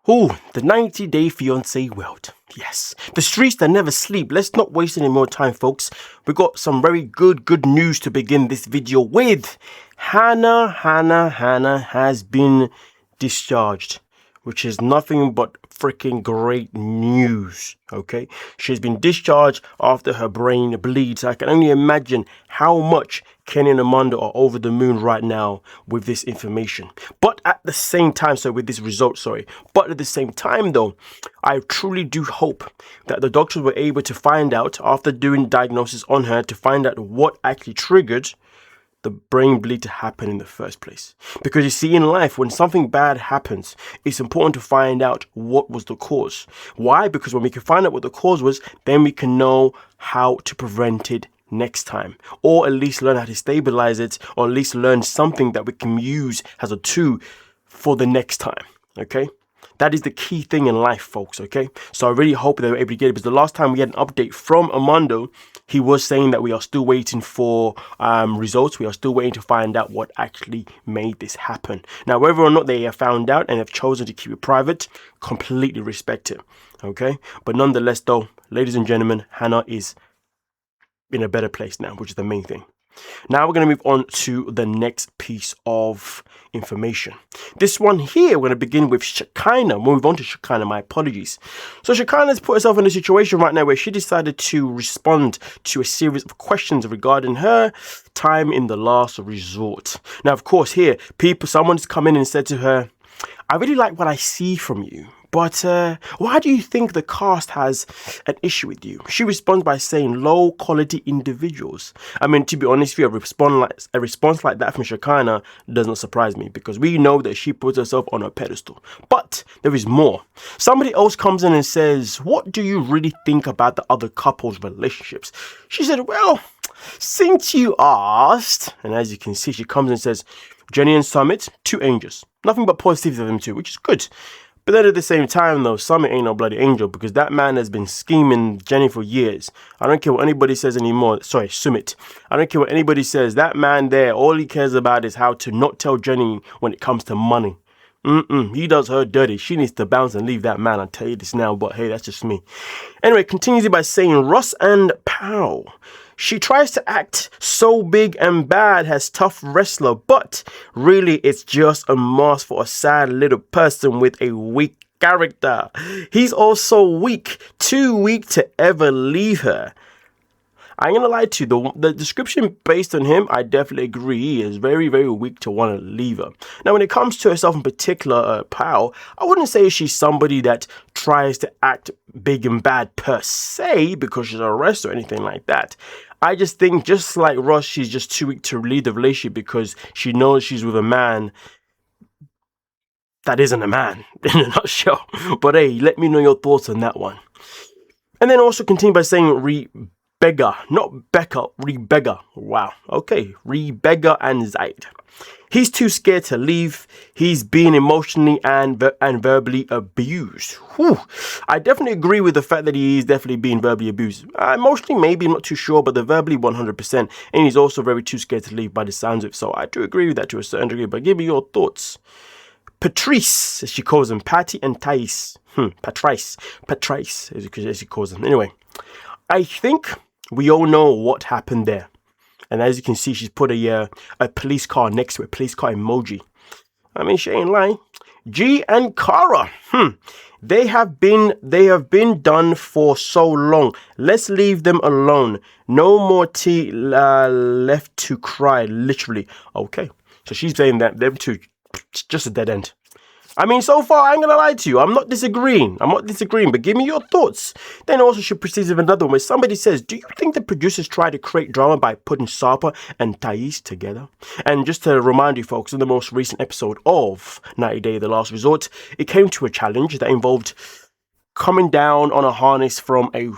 Oh, the 90-day fiance world. Yes, the streets that never sleep. Let's not waste any more time, folks. We got some very good news to begin this video with. Hannah has been discharged, which is nothing but freaking great news. Okay, she's been discharged after her brain bleeds. I can only imagine how much Kenny and Amanda are over the moon right now with this information. But at the same time, with this result, but at the same time though, I truly do hope that the doctors were able to find out, after doing diagnosis on her, to find out what actually triggered the brain bleed to happen in the first place. Because you see, in life, when something bad happens, it's important to find out what was the cause. Why? Because when we can find out what the cause was, then we can know how to prevent it next time, or at least learn how to stabilize it, or at least learn something that we can use as a tool for the next time. Okay, that is the key thing in life, folks. Okay, so I really hope they were able to get it, because the last time we had an update from Armando, he was saying that we are still waiting for results. We are still waiting to find out what actually made this happen. Now, whether or not they have found out and have chosen to keep it private, completely respect it. Okay, but nonetheless though, ladies and gentlemen, Hannah is in a better place now, which is the main thing. Now we're going to move on to the next piece of information. This one here, we're going to begin with Shekinah. Move on to Shekinah, my apologies. So Shekinah has put herself in a situation right now where she decided to respond to a series of questions regarding her time in the last resort. Now, of course, here, someone's come in and said to her, I really like what I see from you, but why do you think the cast has an issue with you? She responds by saying low quality individuals. I mean, to be honest with you, a response like that from Shekinah does not surprise me, because we know that she puts herself on a pedestal. But there is more. Somebody else comes in and says, what do you really think about the other couple's relationships? She said, well, since you asked, and as you can see, she comes and says, Jenny and Summit, two angels. Nothing but positivity of them two, which is good. But then at the same time though, Summit ain't no bloody angel, because that man has been scheming Jenny for years. I don't care what anybody says anymore. Sorry, Summit. I don't care what anybody says. That man there, all he cares about is how to not tell Jenny when it comes to money. He does her dirty. She needs to bounce and leave that man. I'll tell you this now, but hey, that's just me. Anyway, continues it by saying Russ and Powell. She tries to act so big and bad as tough wrestler, but really it's just a mask for a sad little person with a weak character. He's also weak, too weak to ever leave her. I ain't gonna lie to you, the description based on him, I definitely agree. He is very weak to want to leave her. Now, when it comes to herself in particular, Powell, I wouldn't say she's somebody that tries to act big and bad per se, because she's a wrestler or anything like that. I just think, just like Russ, she's just too weak to leave the relationship because she knows she's with a man that isn't a man, in a nutshell. But hey, let me know your thoughts on that one. And then also continue by saying Rebecca, not Becca, Rebecca. Wow. Okay. Rebecca and Zaid. He's too scared to leave. He's being emotionally and verbally abused. Whew. I definitely agree with the fact that he is definitely being verbally abused. Emotionally, maybe, I'm not too sure, but the verbally 100%. And he's also very too scared to leave by the sounds of it. So I do agree with that to a certain degree, but give me your thoughts. Patrice, as she calls them, Patty and Thais. Patrice, as she calls them. Anyway, I think we all know what happened there. And as you can see, she's put a police car next to it, police car emoji. I mean, she ain't lying. G and Cara, they have been done for so long. Let's leave them alone. No more tea left to cry, literally. Okay, so she's saying that them two, just a dead end. I mean, so far, I ain't gonna lie to you. I'm not disagreeing, but give me your thoughts. Then also she proceeds with another one where somebody says, do you think the producers try to create drama by putting Sarper and Thais together? And just to remind you folks, in the most recent episode of 90 Day The Last Resort, it came to a challenge that involved coming down on a harness from a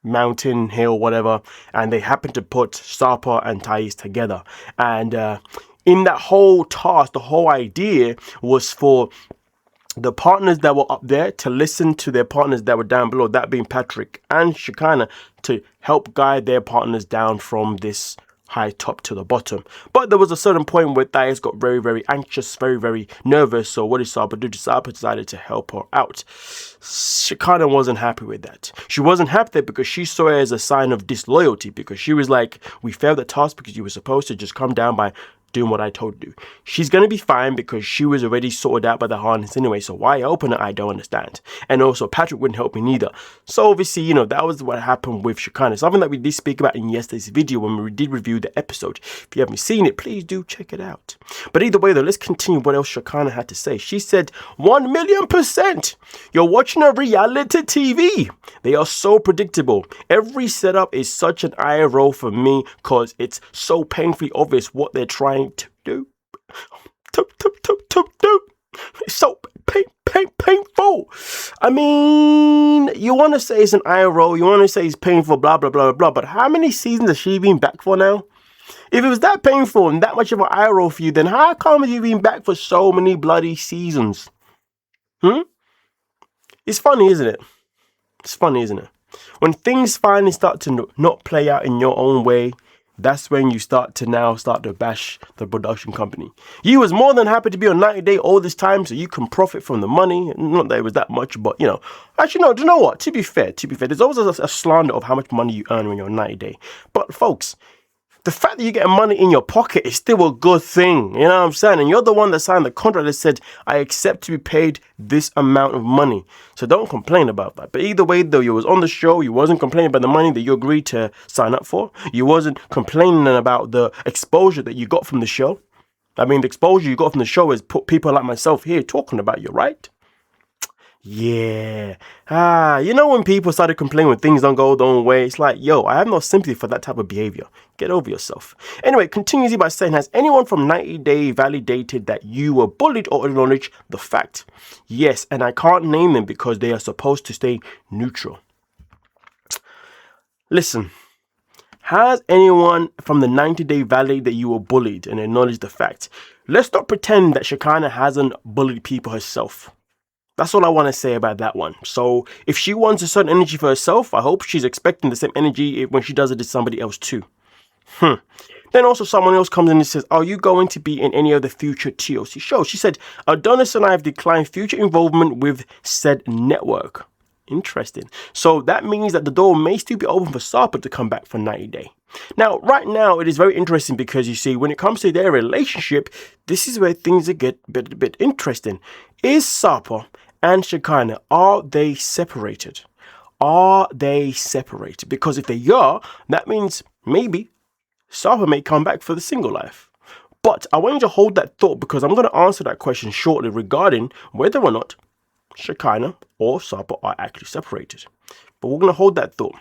mountain, hill, whatever, and they happened to put Sarper and Thais together. And in that whole task, the whole idea was for the partners that were up there to listen to their partners that were down below, that being Patrick and Shekinah, to help guide their partners down from this high top to the bottom. But there was a certain point where Thais got very, very anxious, very, very nervous. So what did Sarper do? Sarper decided to help her out. Shekinah wasn't happy with that. She wasn't happy there because she saw it as a sign of disloyalty, because she was like, we failed the task because you were supposed to just come down by doing what I told you. She's going to be fine because she was already sorted out by the harness anyway. So why open it? I don't understand. And also Patrick wouldn't help me neither. So obviously, you know, that was what happened with Shekinah. Something that we did speak about in yesterday's video when we did review the episode. If you haven't seen it, please do check it out. But either way though, let's continue what else Shekinah had to say. She said, 1,000,000%. You're watching a reality TV. They are so predictable. Every setup is such an eye roll for me because it's so painfully obvious what they're trying to do. It's so painful. I mean, you want to say it's an eye roll, you want to say it's painful, blah, blah, blah, blah, but how many seasons has she been back for now? If it was that painful and that much of an eye roll for you, then how come have you been back for so many bloody seasons? It's funny, isn't it? It's funny, isn't it? When things finally start to not play out in your own way, that's when you start to bash the production company. You was more than happy to be on 90 Day all this time so you can profit from the money. Not that it was that much, but you know. Actually, no, do you know what? To be fair, there's always a slander of how much money you earn when you're on 90 Day. But folks, the fact that you get money in your pocket is still a good thing. You know what I'm saying? And you're the one that signed the contract that said, I accept to be paid this amount of money. So don't complain about that. But either way, though, you was on the show. You wasn't complaining about the money that you agreed to sign up for. You wasn't complaining about the exposure that you got from the show. I mean, the exposure you got from the show is put people like myself here talking about you, right? Yeah. You know when people started complaining when things don't go their own way, it's like, yo, I have no sympathy for that type of behavior. Get over yourself. Anyway, continues by saying, has anyone from 90 Day validated that you were bullied or acknowledged the fact? Yes, and I can't name them because they are supposed to stay neutral. Listen, has anyone from the 90 Day validated that you were bullied and acknowledged the fact? Let's not pretend that Shekinah hasn't bullied people herself. That's all I want to say about that one. So if she wants a certain energy for herself, I hope she's expecting the same energy when she does it to somebody else too. Then also someone else comes in and says, are you going to be in any of the future TLC shows? She said, Adonis and I have declined future involvement with said network. Interesting. So that means that the door may still be open for Sarper to come back for 90 Day. Now, right now, it is very interesting because you see, when it comes to their relationship, this is where things get a bit interesting. Is Sarper and Shekinah, are they separated? Are they separated? Because if they are, that means maybe Sarper may come back for the single life. But I want you to hold that thought because I'm going to answer that question shortly regarding whether or not Shekinah or Sarper are actually separated. But we're going to hold that thought.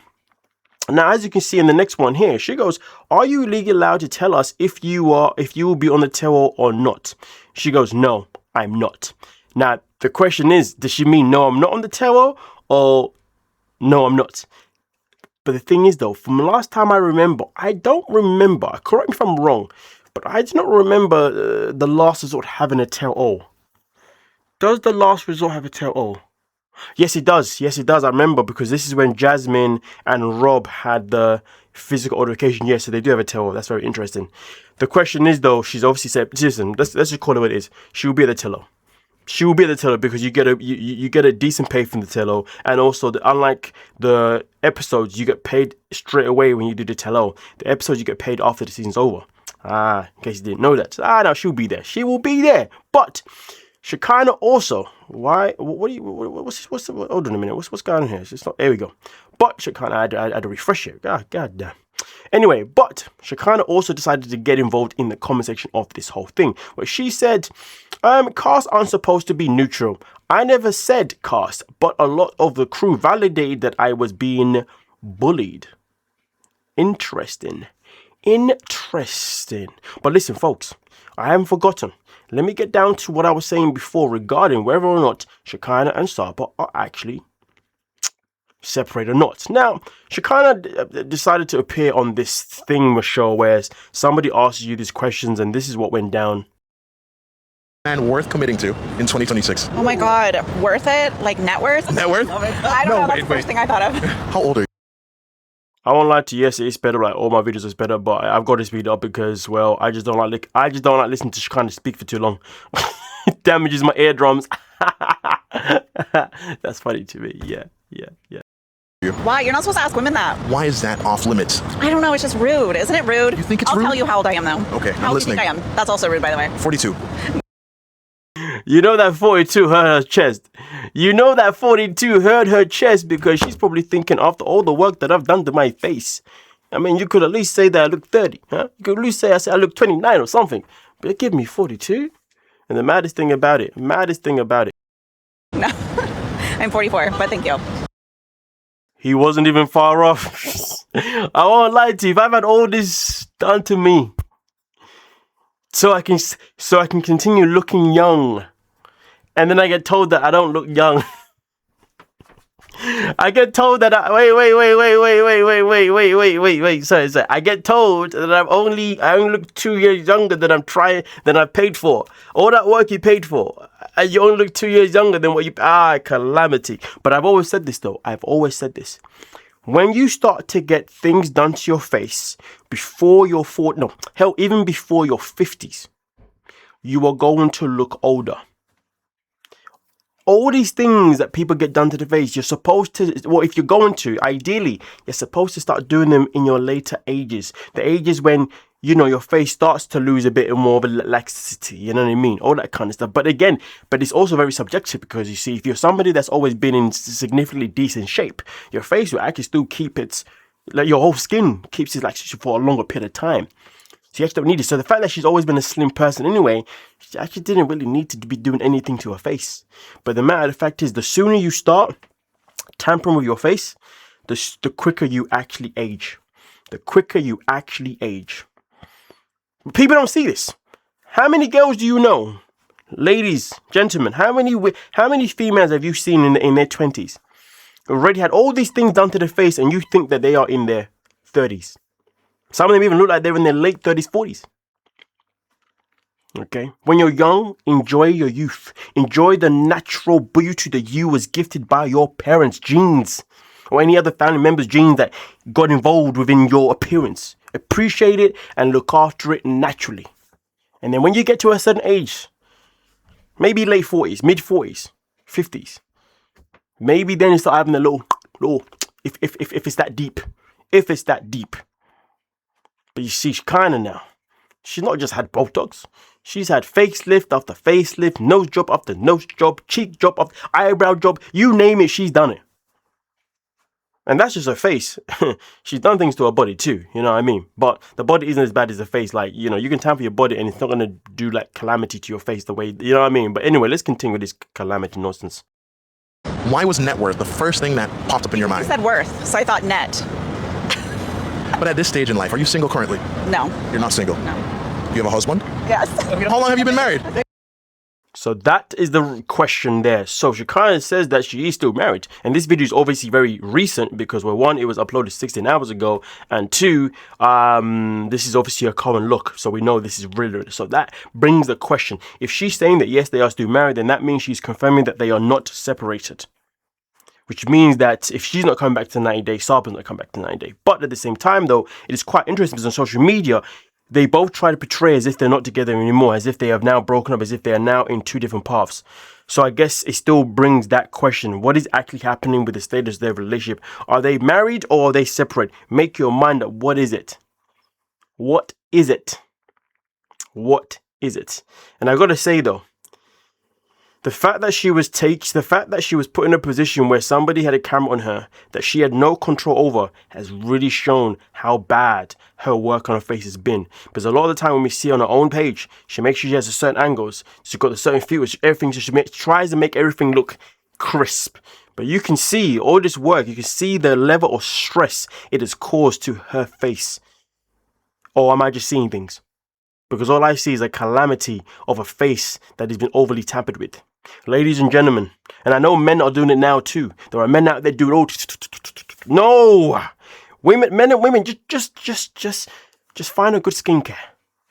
Now, as you can see in the next one here, she goes, are you legally allowed to tell us if you will be on the tell or not? She goes, no, I'm not. Now, the question is, does she mean no, I'm not on the tell or no, I'm not? But the thing is, though, from the last time I remember, I don't remember, correct me if I'm wrong, but I do not remember the last resort having a tell all. Does the last resort have a tell all? Yes, it does. Yes, it does. I remember because this is when Jasmine and Rob had the physical altercation. Yes, so they do have a tell all. That's very interesting. The question is, though, she's obviously said, listen, let's just call it what it is. She will be at the tell all. She will be at the tell all because you get a decent pay from the tell all, and also unlike the episodes, you get paid straight away when you do the tell all. The episodes you get paid after the season's over. In case you didn't know that. No, she'll be there. She will be there. But Shekinah also, why? What's hold on a minute. What's going on here? It's not. There we go. But Shekinah, I had to refresh it. God damn. Anyway, but Shekinah also decided to get involved in the comment section of this whole thing, where she said, casts aren't supposed to be neutral. I never said cast, but a lot of the crew validated that I was being bullied. Interesting. But listen, folks, I haven't forgotten. Let me get down to what I was saying before regarding whether or not Shekinah and Sarper are actually separated or not. Now, Shekinah decided to appear on this thing show where somebody asks you these questions, and this is what went down. And worth committing to in 2026. Oh my God, worth it? Like net worth? Net worth? I don't know. That's the first thing I thought of. How old are you? I won't lie to you, yes, it is better. Like all my videos is better, but I've got to speed up because, well, I just don't like listening to Shekinah speak for too long. It damages my eardrums. That's funny to me. Yeah. Why? You're not supposed to ask women that. Why is that off limits? I don't know. It's just rude. Isn't it rude? You think it's I'll rude? tell you how old I am, though. Okay, how I'm old do you listening. think I am? That's also rude, by the way. 42. You know that 42 hurt her chest. You know that 42 hurt her chest because she's probably thinking, after all the work that I've done to my face, I mean, you could at least say that I look 30, huh? You could at least say I look 29 or something. But give me 42. And the maddest thing about it. No, I'm 44, but thank you. He wasn't even far off. I won't lie to you. If I've had all this done to me, so I can continue looking young, and then I get told that I don't look young. I get told that wait. Sorry. I get told that I only look 2 years younger than I paid for. All that work you paid for, you only look 2 years younger than what you. Calamity. But I've always said this though. When you start to get things done to your face before your 40s, no, hell, even before your 50s, you are going to look older. All these things that people get done to the face, you're supposed to, well, if you're going to, ideally, you're supposed to start doing them in your later ages. The ages when, you know, your face starts to lose a bit more of a laxity, you know what I mean? All that kind of stuff. But again, it's also very subjective because you see, if you're somebody that's always been in significantly decent shape, your face will actually still keep its, like your whole skin keeps it like for a longer period of time. So you actually don't need it. So the fact that she's always been a slim person anyway, she actually didn't really need to be doing anything to her face. But the matter of the fact is, the sooner you start tampering with your face, the quicker you actually age. People don't see this. How many girls do you know? Ladies, gentlemen, how many females have you seen in their 20s? Already had all these things done to their face and you think that they are in their 30s. Some of them even look like they're in their late 30s, 40s. Okay? When you're young, enjoy your youth. Enjoy the natural beauty that you was gifted by your parents' genes or any other family members' genes that got involved within your appearance. Appreciate it and look after it naturally. And then when you get to a certain age, maybe late 40s, mid 40s, 50s, maybe then you start having a little, if it's that deep. But you see, Shekinah now, she's not just had Botox. She's had facelift after facelift, nose job after nose job, cheek job after eyebrow job. You name it, she's done it. And that's just her face. She's done things to her body too, you know what I mean? But the body isn't as bad as the face. Like, you know, you can tamper your body and it's not going to do like calamity to your face the way, you know what I mean? But anyway, let's continue with this calamity nonsense. Why was net worth the first thing that popped up in your You mind? said worth, so I thought net. But at this stage in life, are you single currently? No. You're not single? No. You have a husband? Yes. How long have you been married? So that is the question there. So Shekinah says that she is still married. And this video is obviously very recent because, well, one, it was uploaded 16 hours ago. And two, this is obviously a common look. So we know this is real. So that brings the question. If she's saying that, yes, they are still married, then that means she's confirming that they are not separated. Which means that if she's not coming back to 90 days, Sarper's not coming back to 90 days. But at the same time, though, it is quite interesting because on social media, they both try to portray as if they're not together anymore, as if they have now broken up, as if they are now in two different paths. So I guess it still brings that question. What is actually happening with the status of their relationship? Are they married or are they separate? Make your mind up. What is it? What is it? What is it? And I got to say, though, the fact that she was put in a position where somebody had a camera on her that she had no control over has really shown how bad her work on her face has been. Because a lot of the time when we see on her own page, she makes sure she has a certain angles, she's got a certain filters, everything. So she tries to make everything look crisp. But you can see all this work, you can see the level of stress it has caused to her face. Or am I just seeing things? Because all I see is a calamity of a face that has been overly tampered with. Ladies and gentlemen, and I know men are doing it now too. There are men out there doing all. No, men and women, just find a good skincare.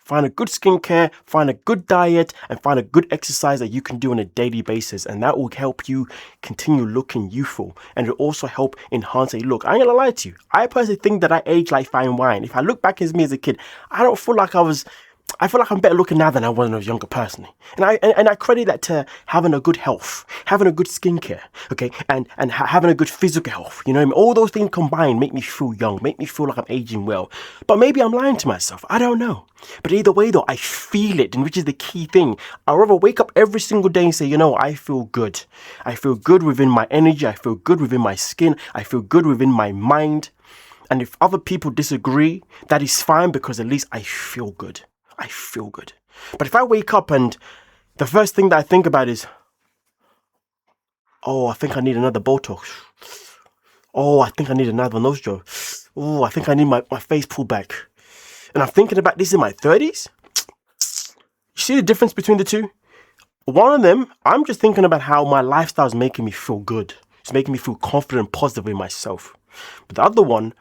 find a good skincare, find a good diet, and find a good exercise that you can do on a daily basis. And that will help you continue looking youthful. And it will also help enhance a look. I ain't gonna lie to you. I personally think that I age like fine wine. If I look back as me as a kid, I don't feel like I feel like I'm better looking now than I was when I was younger personally. And I credit that to having a good health, having a good skincare, okay, and having a good physical health. You know what I mean? All those things combined make me feel young, make me feel like I'm aging well. But maybe I'm lying to myself. I don't know. But either way though, I feel it, and which is the key thing. I'd rather wake up every single day and say, you know, I feel good. I feel good within my energy. I feel good within my skin. I feel good within my mind. And if other people disagree, that is fine, because at least I feel good. I feel good. But if I wake up and the first thing that I think about is, oh, I think I need another Botox. Oh, I think I need another nose job. Oh, I think I need my face pulled back. And I'm thinking about this in my 30s. You see the difference between the two? One of them, I'm just thinking about how my lifestyle is making me feel good. It's making me feel confident and positive in myself. But the other one,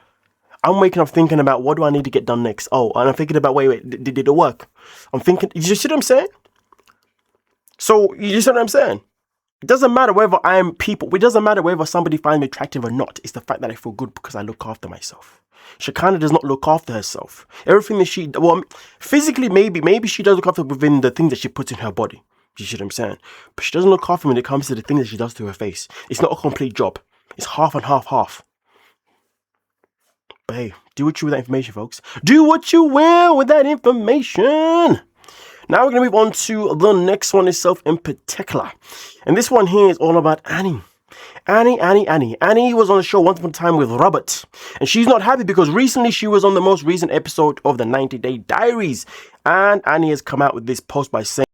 I'm waking up thinking about, what do I need to get done next? Oh, and I'm thinking about, wait, did it work? I'm thinking, you see what I'm saying? So, you see what I'm saying? It doesn't matter whether it doesn't matter whether somebody finds me attractive or not. It's the fact that I feel good because I look after myself. Shekinah does not look after herself. Everything that physically maybe she does look after within the things that she puts in her body. You see what I'm saying? But she doesn't look after when it comes to the things that she does to her face. It's not a complete job. It's half and half. But hey, do what you will with that information, folks. Do what you will with that information. Now we're going to move on to the next one itself in particular. And this one here is all about Anny. Anny. Anny was on the show once upon a time with Robert. And she's not happy because recently she was on the most recent episode of the 90-Day Diaries. And Anny has come out with this post by saying,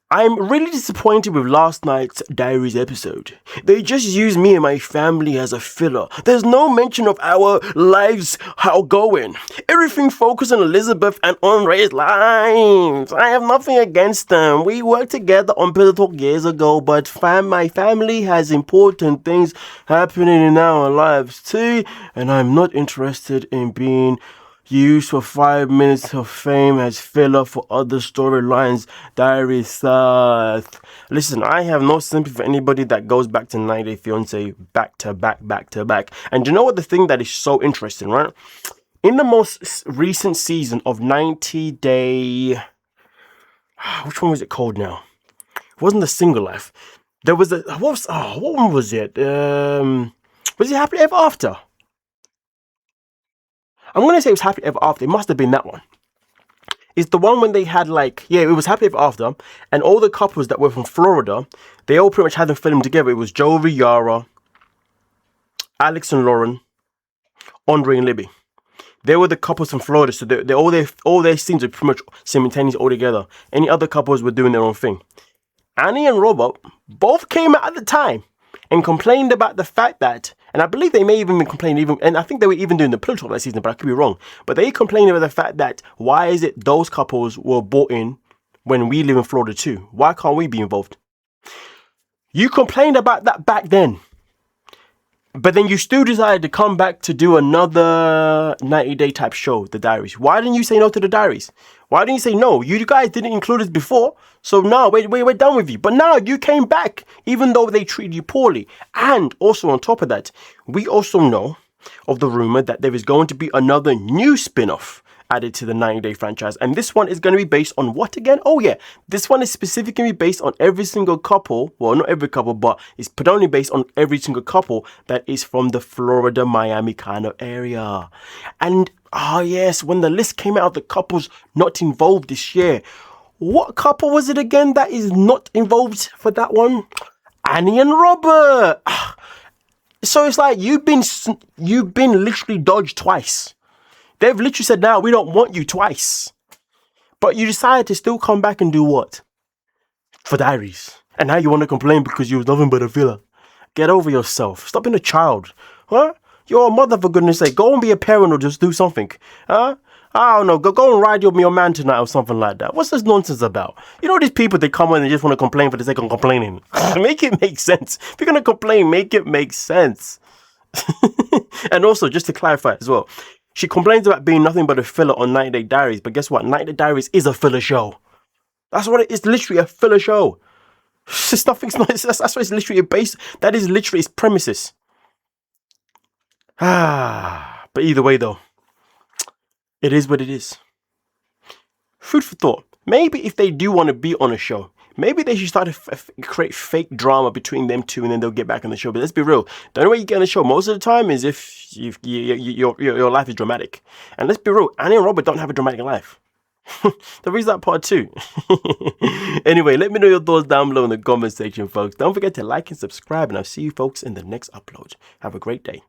I'm really disappointed with last night's Diaries episode. They just used me and my family as a filler. There's no mention of our lives outgoing. Everything focused on Elizabeth and Andre's lives. I have nothing against them. We worked together on Pillow Talk years ago, but my family has important things happening in our lives too, and I'm not interested in being used for 5 minutes of fame as filler for other storylines. Diaries South. Listen, I have no sympathy for anybody that goes back to 90 Day Fiance back to back. And you know what the thing that is so interesting, right? In the most recent season of 90 Day... Which one was it called now? It wasn't the Single Life. There was what one was it? Was it Happily Ever After? I'm going to say it was Happily Ever After. It must have been that one. It's the one when they had it was Happily Ever After. And all the couples that were from Florida, they all pretty much had them filmed together. It was Jovi, Yara, Alex and Lauren, Andre and Libby. They were the couples from Florida. So all their scenes were pretty much simultaneous all together. Any other couples were doing their own thing. Anny and Robert both came out at the time and complained about the fact that, and I believe they may even been complaining, and I think they were even doing the Pillow Talk that season, but I could be wrong. But they complained about the fact that, why is it those couples were brought in when we live in Florida too? Why can't we be involved? You complained about that back then. But then you still decided to come back to do another 90-day type show, The Diaries. Why didn't you say no to The Diaries? Why didn't you say no? You guys didn't include us before, so now we're done with you. But now you came back, even though they treated you poorly. And also on top of that, we also know of the rumor that there is going to be another new spin-off added to the 90-Day franchise. And this one is going to be based on what again? Oh yeah, this one is specifically based on every single couple. Well, not every couple, but it's predominantly based on every single couple that is from the Florida, Miami kind of area. And yes, when the list came out of the couples not involved this year, what couple was it again that is not involved for that one? Anny and Robert. So it's like you've been literally dodged twice. They've literally said, now we don't want you twice. But you decided to still come back and do what? For Diaries. And now you want to complain because you was nothing but a filler. Get over yourself. Stop being a child. Huh? You're a mother, for goodness sake. Go and be a parent or just do something. Huh? I don't know. Go and ride your man tonight or something like that. What's this nonsense about? You know these people, they come in and just want to complain for the sake of complaining. Make it make sense. If you're going to complain, make it make sense. And also, just to clarify as well, She complains about being nothing but a filler on 90 Day Diaries, but guess what? 90 Day Diaries is a filler show. That's what it is, literally a filler show. It's nothing's not, that's what it's literally based. That is literally its premises. But either way though, it is what it is. Food for thought. Maybe if they do want to be on a show, maybe they should start to create fake drama between them two, and then they'll get back on the show. But let's be real. The only way you get on the show most of the time is if your life is dramatic. And let's be real, Anny and Robert don't have a dramatic life. There is that part too. Anyway, let me know your thoughts down below in the comment section, folks. Don't forget to like and subscribe, and I'll see you folks in the next upload. Have a great day.